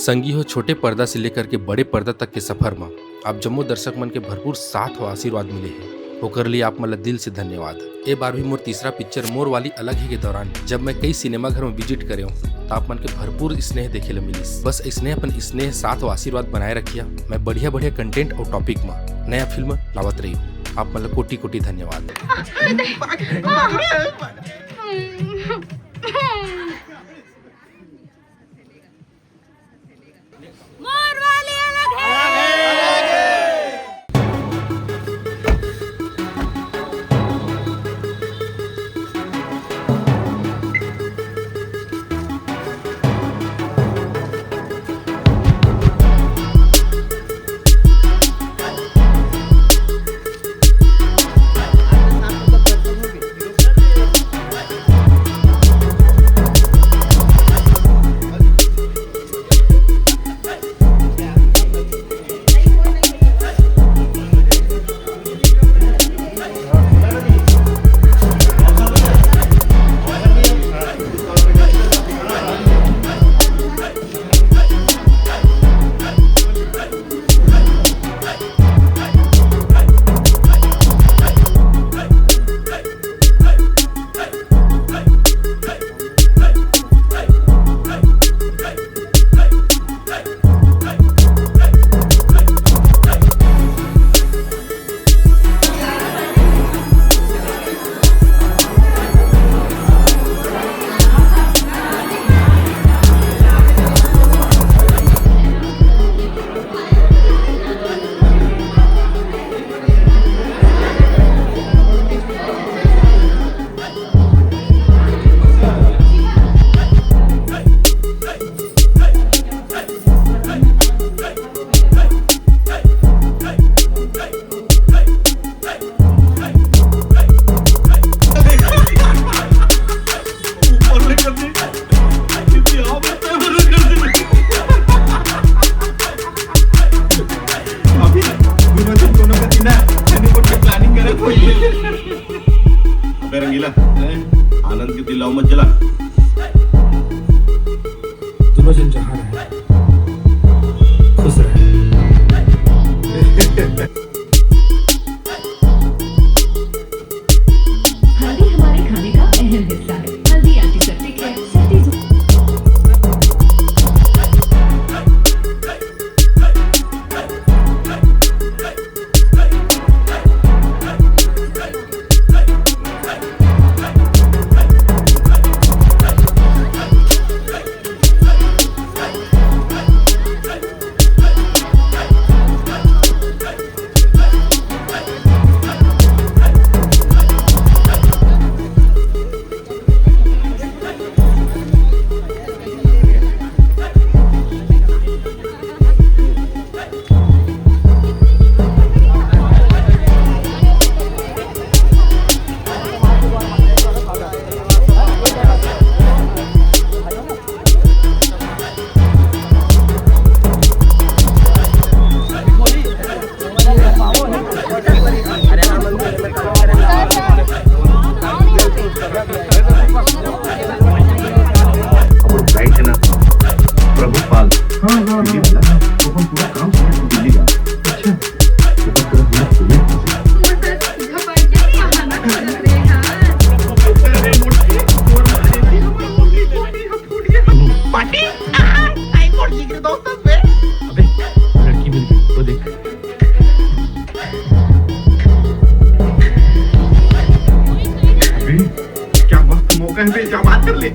संगी हो छोटे पर्दा से लेकर के बड़े पर्दा तक के सफर में आप जम्मो दर्शक मन के भरपूर साथ और आशीर्वाद मिले हैं। ओकर लिए आप मतलब दिल से धन्यवाद। ए बार भी मोर तीसरा पिक्चर मोर वाली अलग ही के दौरान जब मैं कई सिनेमा घर में विजिट करे तो आप मन के भरपूर स्नेह देखे ला मिली। बस स्नेह अपन स्नेह साथ और आशीर्वाद बनाए रखिया। मैं बढ़िया बढ़िया कंटेंट और टॉपिक में नया फिल्म लावत रही हूँ। आप मतलब कोटि कोटि धन्यवाद। रंगीला आनंद की दिलाओ मत जला। दोनों जन जहाँ रहे खुश रहे। हल्दी हमारे खाने का अहम हिस्सा है। हल्दी एंटीसेप्टिक है। क्या मस्त मौका है, बात कर ले।